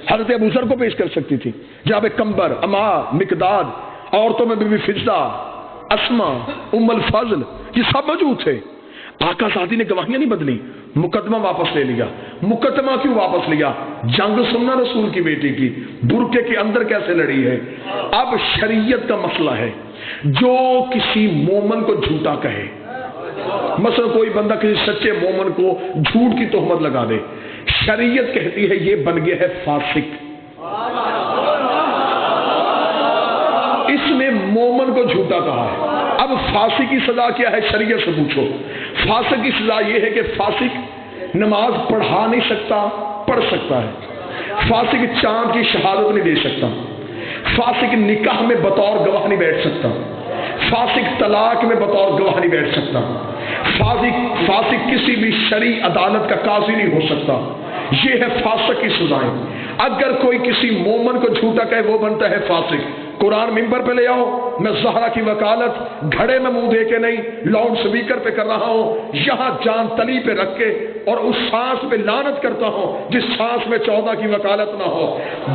حضرت ابو ذر کو پیش کر سکتی تھی، جناب کمبر، اما، مقداد، عورتوں میں بی بی فضہ، اسما، ام الفضل، یہ سب موجود تھے. آقا زادی نے گواہیاں نہیں بدلی، مقدمہ واپس لے لیا. مقدمہ کیوں واپس لیا؟ جنگ سننا رسول کی بیٹی کی برقعے کے اندر کیسے لڑی ہے. اب شریعت کا مسئلہ ہے، جو کسی مومن کو جھوٹا کہے، مثلا کوئی بندہ کسی سچے مومن کو جھوٹ کی تہمت لگا دے، شریعت کہتی ہے یہ بن گیا ہے فاسق. اس نے مومن کو جھوٹا کہا ہے. اب فاسق کی سزا کیا ہے؟ شریعت سے پوچھو. فاسق کی سزا یہ ہے کہ فاسق نماز پڑھا نہیں سکتا، پڑھ سکتا ہے. فاسق چاند کی شہادت نہیں دے سکتا. فاسق نکاح میں بطور گواہ نہیں بیٹھ سکتا. فاسق طلاق میں بطور گواہ نہیں بیٹھ سکتا. فاسق کسی بھی شرعی عدالت کا قاضی نہیں ہو سکتا. یہ ہے فاسق کی سزائیں. اگر کوئی کسی مومن کو جھوٹا کہے وہ بنتا ہے فاسق. قرآن ممبر پہ لے آؤ، میں زہرا کی وکالت گھڑے میں منہ دے کے نہیں، لاؤڈ سپیکر پہ کر رہا ہوں، یہاں جان تلی پہ رکھ کے اور اس سانس پہ لعنت کرتا ہوں جس سانس میں 14 کی وکالت نہ ہو.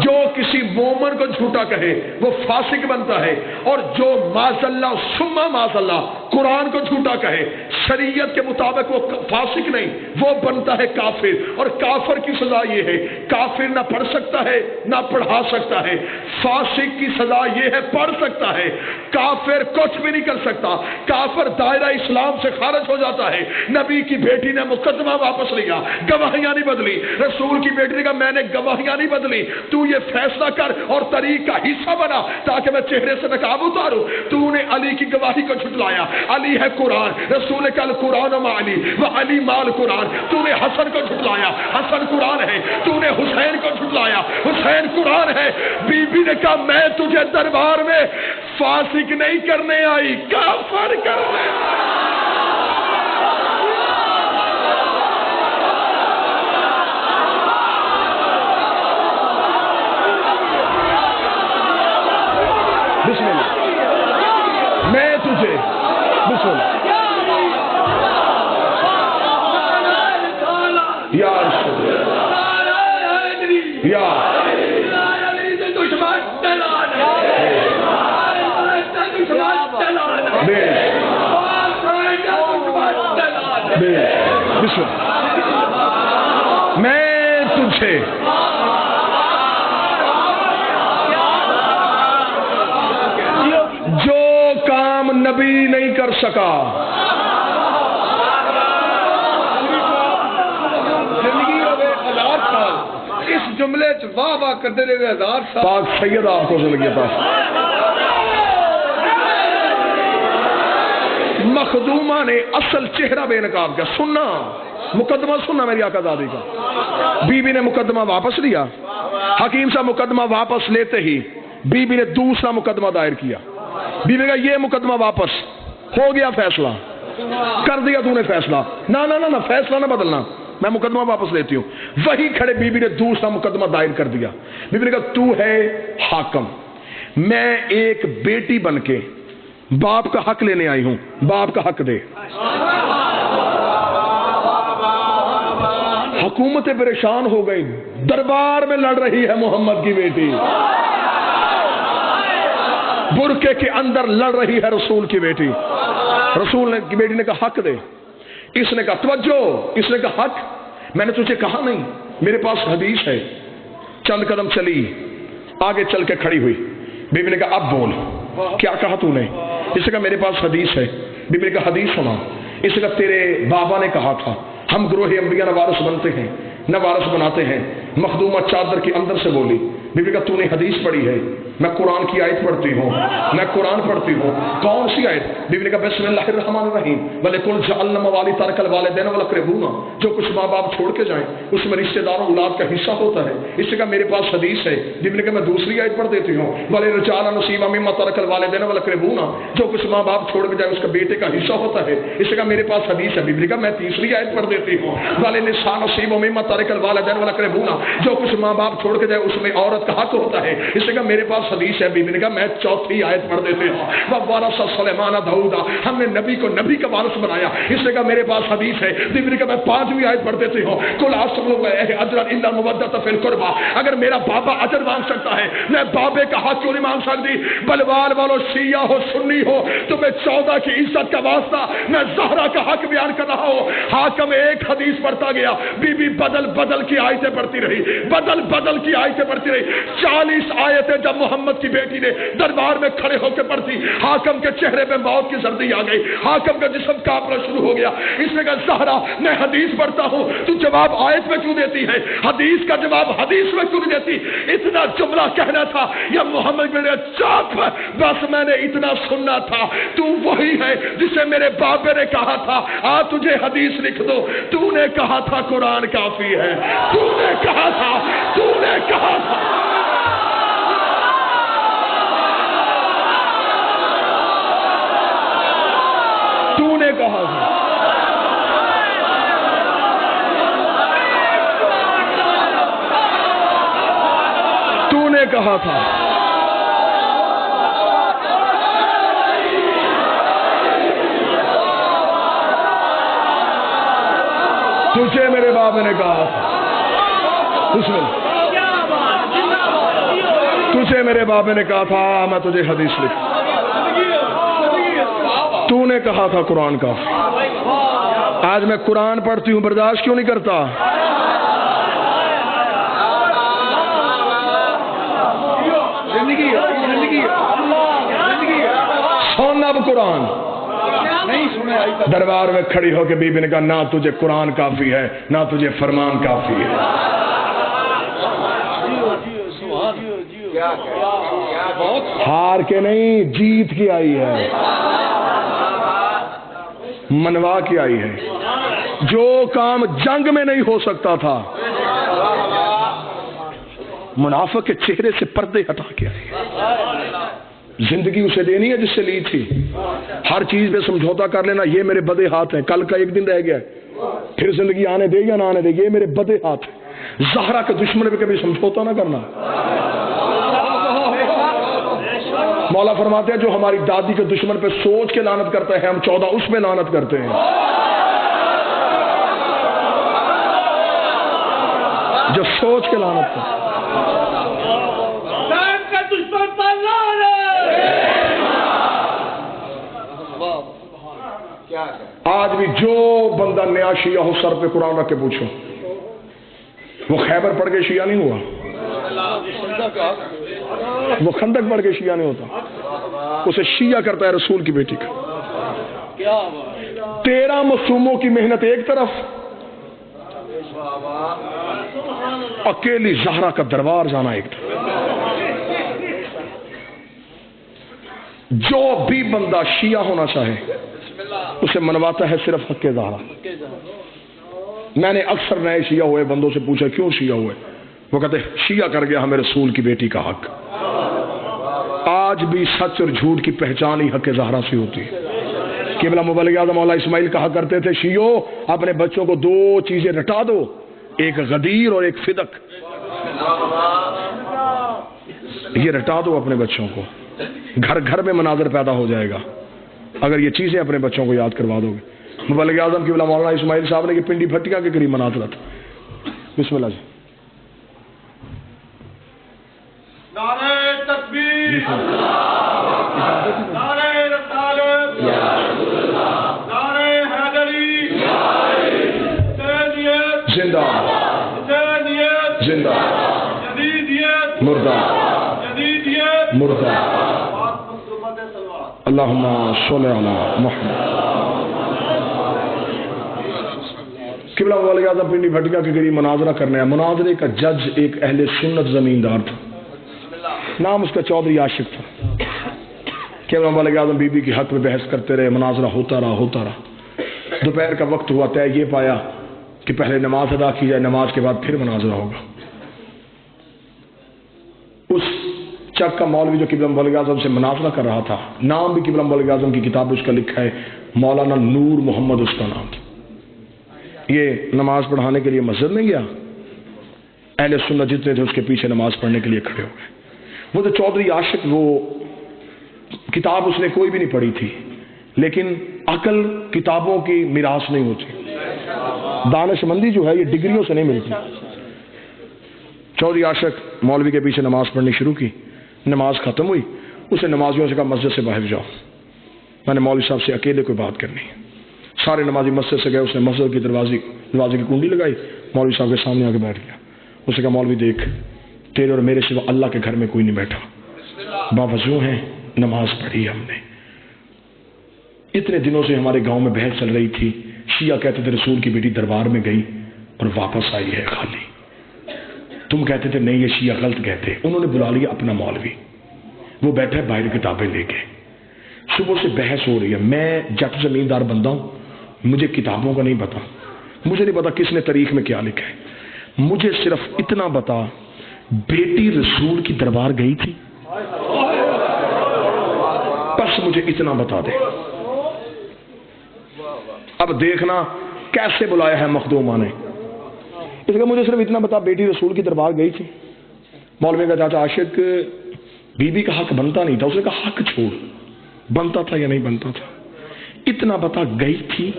جو کسی مومن کو جھوٹا کہے وہ فاسق بنتا ہے، اور جو معاذ اللہ ثم معاذ اللہ قرآن کو جھوٹا کہے شریعت کے مطابق وہ فاسق نہیں، وہ بنتا ہے کافر. اور کافر کی سزا یہ ہے، کافر نہ پڑھ سکتا ہے نہ پڑھا سکتا ہے. فاسق کی سزا یہ ہے پڑھ سکتا ہے، کافر کچھ بھی نہیں کر سکتا. کافر دائرہ اسلام سے خارج ہو جاتا ہے. نبی کی بیٹی نے مقدمہ واپس لیا، گواہیاں نہیں بدلی. رسول کی بیٹی نے کہا میں نے گواہیاں نہیں بدلی، تو یہ فیصلہ کر اور طریق کا حصہ بنا تاکہ میں چہرے سے نقاب اتاروں. تو نے علی کی گواہی کو جھٹلایا، علی ہے قرآن. رسول نے کل قرآن معنی و علی مال قرآن. تو نے حسن کو جھٹلایا، حسن قرآن ہے. تو نے حسین کو جھٹلایا، حسین قرآن ہے. بی بی نے کہا میں تجھے دربار میں فاسق نہیں کرنے آئی، کافر کرنے. بسم اللہ. میں تجھے بسم اللہ یا رسول یا بسم اللہ. میں تجھے جو کام نبی نہیں کر سکا، زندگی ہوئے 1000 سال، اس جملے چ واہ واہ کرتے رہے 1000 سال. پاک سید آپ کو زندگی عطا. مخدومہ نے اصل چہرہ بے نقاب کیا. سننا مقدمہ سننا میری آقا زادی کا. بی بی نے مقدمہ واپس لیا. حکیم صاحب مقدمہ واپس لیتے ہی بی بی نے دوسرا مقدمہ دائر کیا. بی بی کا یہ مقدمہ واپس ہو گیا، فیصلہ کر دیا تو نے فیصلہ. نہ فیصلہ نہ بدلنا، میں مقدمہ واپس لیتی ہوں. وہی کھڑے بی بی نے دوسرا مقدمہ دائر کر دیا. بی بی نے کہا تو ہے حاکم، میں ایک بیٹی بن کے باپ کا حق لینے آئی ہوں، باپ کا حق دے. حکومت پریشان ہو گئی، دربار میں لڑ رہی ہے محمد کی بیٹی، برقعے کے اندر لڑ رہی ہے رسول کی بیٹی. رسول کی بیٹی نے کہا حق دے. اس نے کہا توجہ، اس نے کہا حق میں نے تجھے کہا نہیں، میرے پاس حدیث ہے. چند قدم چلی، آگے چل کے کھڑی ہوئی. بی بی نے کہا اب بول، کیا کہا تو نے؟ اس نے کہا میرے پاس حدیث ہے. بی بی نے کہا حدیث سنا. اس نے کہا تیرے بابا نے کہا تھا ہم گروہ انبیاء نہ وارث بنتے ہیں نہ وارث بناتے ہیں. مخدومہ چادر کے اندر سے بولی. بی بی نے کہا تو نے حدیث پڑھی ہے؟ میں قرآن کی آیت پڑھتی ہوں، میں قرآن پڑھتی ہوں. کون سی آیت؟ بی بی نے کہا بسم اللہ الرحمن الرحیم وَلِكُلْ جَعَلْنَا مَوَالِيَ تَرَكَ الْوَالِدَيْنِ وَالْأَقْرَبُونَ. جو کچھ ماں باپ چھوڑ کے جائیں اس میں رشتہ داروں اولاد کا حصہ ہوتا ہے. اس سے کہا میرے پاس حدیث ہے. بی بی نے کہا میں دوسری آیت پڑھ دیتی ہوں وَلِلرِّجَالِ نَصِيبٌ مِّمَّا تَرَكَ الْوَالِدَيْنِ وَالْأَقْرَبُونَ. جو کچھ ماں باپ چھوڑ کے جائیں اس کا بیٹے کا حصہ ہوتا ہے. اس سے کہا میرے پاس حدیث ہے. بی بی نے کہا میں تیسری آیت پڑھ دیتی ہوں وَلِلنِّسَاءِ نَصِيبٌ مِّمَّا تَرَكَ الْوَالِدَيْنِ وَالْأَقْرَبُونَ. جو کچھ ماں باپ چھوڑ کے جائے اس میں عورت کا حق ہوتا ہے. اس سے کہا میرے پاس حدیث ہے. بی بی نے کہا میں چوتھی آیت پڑھ دیتے ہوں وَوَرَثَ سُلَيْمَانَ دَاوُودَ. ہم نے نبی کو نبی کا وارث بنایا. اس سے کہا میرے پاس حدیث ہے. بی بی نے کہا میں پانچویں آیت پڑھ دیتی ہوں قُلْ أَسْأَلُكَ أَجْرًا إِلَّا الْمَوَدَّةَ فِي الْقُرْبَى. اگر میرا بابا اجر مانگ سکتا ہے میں بابے کا حق کیوں نہیں مانگ سکتی؟ بلوال والو شیعہ ہو سنی ہو تمہیں 14 کی عزت کا واسطہ میں زہرا کا حق بیان کر رہا ہوں. حاکم ایک حدیث پڑھتا گیا. بی بی بدل بدل کی آیتیں پڑھتی رہی، بدل بدل کی آیتیں پڑھتی رہی. 40 آیتیں جب محمد کی بیٹی نے دربار میں کھڑے ہو کے پڑھتی حاکم کے چہرے پہ موت کی زردی آ گئی. حاکم کا جسم کانپنا شروع ہو گیا. اس نے کہا زہرا میں حدیث پڑھتا ہوں تو جواب آیت میں کیوں دیتی ہے؟ حدیث کا جواب حدیث میں کیوں نہیں دیتی؟ اتنا جملہ کہنا تھا یا محمد نے چاپ بس میں نے اتنا سننا تھا. تو وہی ہے جسے میرے بابے نے کہا تھا آ تجھے حدیث لکھ دو. تو نے کہا تھا قرآن کافی ہے. تو نے کہا تھا، تو نے کہا تھا. تو نے کہا تھا. تو نے کہا تھا. تجھے میرے بابے نے کہا تھا. بسم اللہ. تجھے میرے بابے نے کہا تھا میں تجھے حدیث لکھ. تو نے کہا تھا قرآن کا. آج میں قرآن پڑھتی ہوں برداشت کیوں نہیں کرتا؟ سن اب قرآن دربار میں کھڑی ہو کے بی بی نے کہا نہ تجھے قرآن کافی ہے نہ تجھے فرمان کافی ہے. ہار کے نہیں جیت کے آئی ہے. منوا کے آئی ہے. جو کام جنگ میں نہیں ہو سکتا تھا منافق کے چہرے سے پردے ہٹا کے آئی. زندگی اسے دینی ہے جس سے لی تھی. ہر چیز پہ سمجھوتا کر لینا یہ میرے بدے ہاتھ ہیں, کل کا ایک دن رہ گیا پھر زندگی آنے دے یا نہ آنے دے, یہ میرے بدے ہاتھ ہیں. زہرا کے دشمن پہ کبھی سمجھوتا نہ کرنا. مولا فرماتے ہیں جو ہماری دادی کے دشمن پہ سوچ کے لعنت کرتا ہے ہم 14 اس میں لعنت کرتے ہیں. جو سوچ کے لعنت کرتا آج بھی جو بندہ نیا شیعہ ہو سر پہ قرآن رکھ کے پوچھو وہ خیبر پڑھ کے شیعہ نہیں ہوا, وہ خندق پڑھ کے شیعہ نہیں ہوتا. اسے شیعہ کرتا ہے رسول کی بیٹی کا. 13 معصوموں کی محنت ایک طرف, اکیلی زہرا کا دربار جانا ایک طرف. جو بھی بندہ شیعہ ہونا چاہے اسے منواتا ہے صرف حق زہرا. میں نے اکثر نئے شیعہ ہوئے بندوں سے پوچھا کیوں شیعہ ہوئے, وہ کہتے شیعہ کر گیا ہمیں رسول کی بیٹی کا حق. آج بھی سچ اور جھوٹ کی پہچان ہی حق زہرا سے ہوتی ہے. قبلہ مبلغ اعظم مولا اسماعیل کہا کرتے تھے شیعو اپنے بچوں کو 2 چیزیں رٹا دو, ایک غدیر اور ایک فدق. یہ رٹا دو اپنے بچوں کو, گھر گھر میں مناظر پیدا ہو جائے گا اگر یہ چیزیں اپنے بچوں کو یاد کروا دو گے. مبلغ اعظم قبلہ مولانا اسماعیل صاحب نے کہ پنڈی بھٹیا کے قریب مناظرت. بسم اللہ جی. نعرہ تکبیر, نعرہ رسالت, نعرہ حیدری, حسینیت زندہ, حسینیت زندہ, جدیدیت مردہ, جدیدیت مردہ. اللہم صلی علی محمد. قبلہ مبلغ اعظم پنڈی بھٹیا کے قریب مناظرہ کرنا ہے. مناظرے کا جج ایک اہل سنت زمیندار تھا, نام اس کا چودھری عاشق تھا. قبلہ مبلغ اعظم بی بی کی حق میں بحث کرتے رہے, مناظرہ ہوتا رہا. دوپہر کا وقت ہوا, طے یہ پایا کہ پہلے نماز ادا کی جائے, نماز کے بعد پھر مناظرہ ہوگا. اس چک کا مولوی جو قبلہ مبلغ اعظم سے مناظرہ کر رہا تھا, نام بھی قبلہ مبلغ اعظم کی کتاب اس کا لکھا ہے, مولانا نور محمد اس کا نام تھا. یہ نماز پڑھانے کے لیے مسجد میں گیا, اہل سنت جتنے تھے اس کے پیچھے نماز پڑھنے کے لیے کھڑے ہو گئے. وہ تو چودھری عاشق, وہ کتاب اس نے کوئی بھی نہیں پڑھی تھی, لیکن عقل کتابوں کی میراث نہیں ہوتی. دانش مندی جو ہے یہ ڈگریوں سے نہیں ملتی. چودھری عاشق مولوی کے پیچھے نماز پڑھنی شروع کی. نماز ختم ہوئی, اسے نمازیوں سے کہا مسجد سے باہر جاؤ, میں نے مولوی صاحب سے اکیلے کوئی بات کرنی ہے. سارے نمازی مسجد سے گئے, اس نے مسجد کی دروازے کی کنڈی لگائی, مولوی صاحب کے سامنے آ کے بیٹھ گیا. اس نے کہا مولوی دیکھ, تیرے اور میرے سوا اللہ کے گھر میں کوئی نہیں بیٹھا, باوضو ہیں, نماز پڑھی ہم نے. اتنے دنوں سے ہمارے گاؤں میں بحث چل رہی تھی, شیعہ کہتے تھے رسول کی بیٹی دربار میں گئی اور واپس آئی ہے خالی. تم کہتے تھے نہیں یہ شیعہ غلط کہتے. انہوں نے بلا لیا اپنا مولوی, وہ بیٹھا ہے باہر کتابیں لے کے. صبح سے بحث ہو رہی ہے. میں جٹ زمیندار بندہ ہوں, مجھے کتابوں کا نہیں پتا, مجھے نہیں پتا کس نے تاریخ میں کیا لکھا ہے. مجھے صرف اتنا بتا بیٹی رسول کی دربار گئی تھی, بس مجھے اتنا بتا دے. اب دیکھنا کیسے بلایا ہے مخدومہ نے. اس کا مجھے صرف اتنا بتا بیٹی رسول کی دربار گئی تھی. مولوی کا چاچا عاشق بی بی کا حق بنتا نہیں تھا. اس نے کہا حق چھوڑ, بنتا تھا یا نہیں بنتا تھا, اتنا بتا گئی تھی.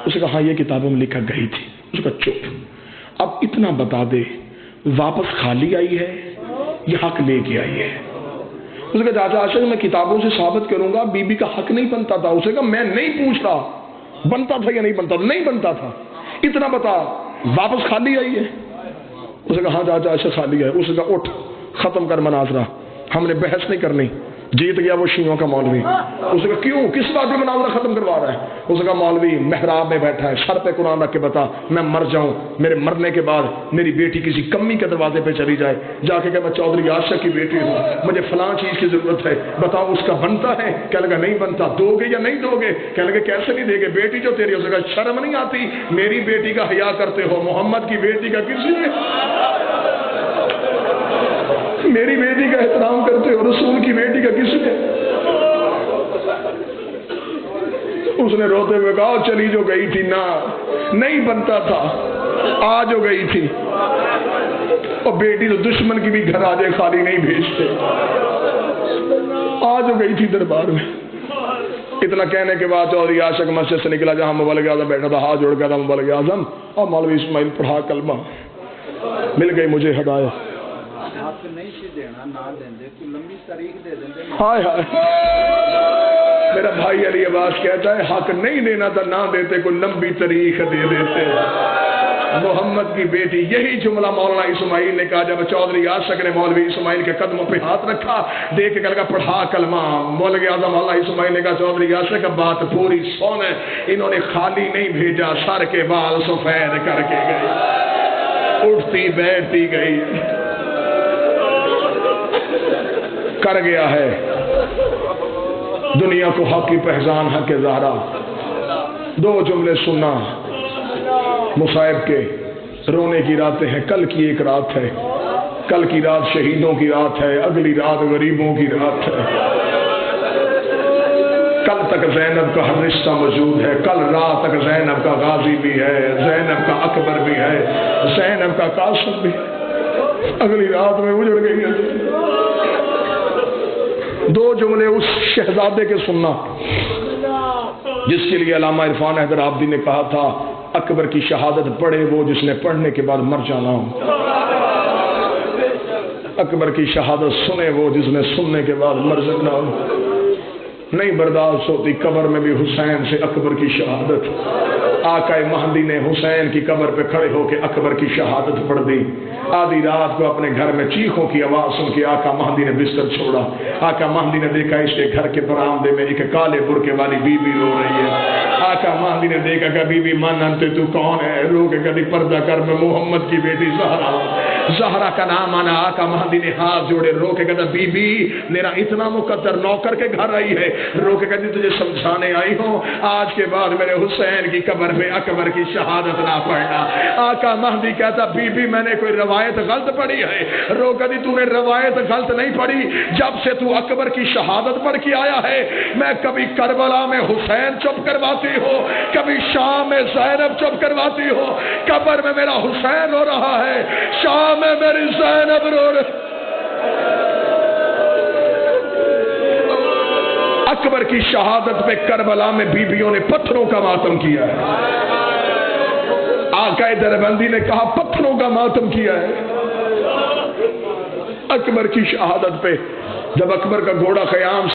اس نے کہا ہاں یہ کتابوں میں لکھا گئی تھی. اس کا چپ, اب اتنا بتا دے واپس خالی آئی ہے یا حق لے کے آئی ہے. اس کا چاچا عاشق میں کتابوں سے ثابت کروں گا بی بی کا حق نہیں بنتا تھا. اسے کہا میں نہیں پوچھ رہا بنتا تھا یا نہیں بنتا تھا, نہیں بنتا تھا, اتنا بتا واپس خالی آئی ہے. اس نے کہا ہاں چاچا عاشق خالی ہے. اس نے کہا اٹھ ختم کر مناظرہ, ہم نے بحث نہیں کرنی, جیت گیا وہ شیعوں کا مولوی. اس نے کہا کیوں, کس بات میں مناظرہ ختم کروا رہا ہے؟ اس نے کہا مولوی محراب میں بیٹھا ہے, سر پہ قرآن رکھ کے بتا میں مر جاؤں, میرے مرنے کے بعد میری بیٹی کسی کمی کے دروازے پہ چلی جائے, جا کے کہ میں چودھری عاشق کی بیٹی ہوں, مجھے فلاں چیز کی ضرورت ہے, بتاؤ اس کا بنتا ہے؟ کہنے لگا نہیں بنتا. دو گے یا نہیں دو گے؟ کہنے لگے کیسے نہیں دے گے, بیٹی جو تیری. اس نے کہا شرم نہیں آتی, میری بیٹی کا حیا کرتے ہو, محمد کی بیٹی کا کسی نے, میری بیٹی کا احترام کرتے ہو, رسول کی بیٹی کا کس نے؟ اس نے روتے ہوئے کہا چلی جو گئی تھی نا, نہیں بنتا تھا, آ جو گئی تھی. اور بیٹی تو دشمن کی بھی گھر آ جائے خالی نہیں بھیجتے, آ جو گئی تھی دربار میں. اتنا کہنے کے بعد چودھری عاشق مسجد سے نکلا جہاں مبلغ اعظم بیٹھا تھا, ہاتھ جوڑ گیا تھا مبلغ اعظم, اور مولوی اسماعیل پڑھا کلمہ, مل گئی مجھے ہدایت. ہائے ہائے, میرا بھائی علی عباس کہتا ہے حق نہیں دینا تھا نہ دیتے, کوئی لمبی تاریخ دے دیتے. محمد کی بیٹی, یہی جملہ مولانا اسماعیل نے کہا جب چودھری عاشق نے مولوی اسماعیل کے قدموں پہ ہاتھ رکھا, دیکھ کے کہا پڑھا کلمہ. مولوی اعظم مولانا اسماعیل نے کہا چودھری عاشق بات پوری سن ہے, انہوں نے خالی نہیں بھیجا, سر کے بال سفید کر کے گئی, اٹھتی بیٹھتی گئی, کر گیا ہے دنیا کو حق کی پہچان حق زہرا. دو جملے سننا مصائب کے, رونے کی راتیں ہیں, کل کی ایک رات ہے, کل کی رات شہیدوں کی رات ہے, اگلی رات غریبوں کی رات ہے. کل تک زینب کا ہر رشتہ موجود ہے, کل رات تک زینب کا غازی بھی ہے, زینب کا اکبر بھی ہے, زینب کا قاسم بھی, اگلی رات میں اجڑ گئی ہے. دو جملے اس شہزادے کے سننا جس کے لیے علامہ عرفان حیدر آبادی نے کہا تھا اکبر کی شہادت پڑھے وہ جس نے پڑھنے کے بعد مر جانا ہو, اکبر کی شہادت سنے وہ جس نے سننے کے بعد مر جانا ہو. نہیں برداشت ہوتی قبر میں بھی حسین سے اکبر کی شہادت. آقا مہدی نے حسین کی قبر پہ کھڑے ہو کے اکبر کی شہادت پڑھ دی. آدھی رات کو اپنے گھر میں چیخوں کی آواز سن کے آقا مہدی نے بستر چھوڑا. آقا مہدی نے دیکھا اس کے گھر کے برآمدے میں ایک کالے برقعے والی بی بی رو رہی ہے. آقا مہدی نے دیکھا کہ بی بی من انت, تو کون ہے؟ رو کے کبھی پردہ کر, میں محمد کی بیٹی زہرا ہوں. زہرا کا نام آنا. آقا مہدی نے ہاتھ جوڑے, رو کے کہتا بی بی میرا اتنا مقدر نوکر کے گھر آئی ہے, رو کے کہتی تجھے سمجھانے آئی ہوں, آج کے بعد میرے حسین کی قبر میں اکبر کی شہادت نہ پڑھنا. آقا مہدی کہتا بی بی میں نے کوئی روایت غلط پڑھی ہے؟ رو کہتی تو نے روایت غلط نہیں پڑھی, جب سے تو اکبر کی شہادت پڑھ کے آیا ہے میں کبھی کربلا میں حسین چپ کرواتی ہو, کبھی شام میں زینب چپ کرواتی ہو. قبر میں میرا حسین رو رہا ہے, شام میں میری زینب رو رہی. اکبر کی شہادت پہ کربلا میں بیویوں نے پتھروں کا ماتم کیا ہے. آقا دربندی نے کہا پتھروں کا ماتم کیا ہے اکبر کی شہادت پہ. جب اکبر کا گھوڑا خیام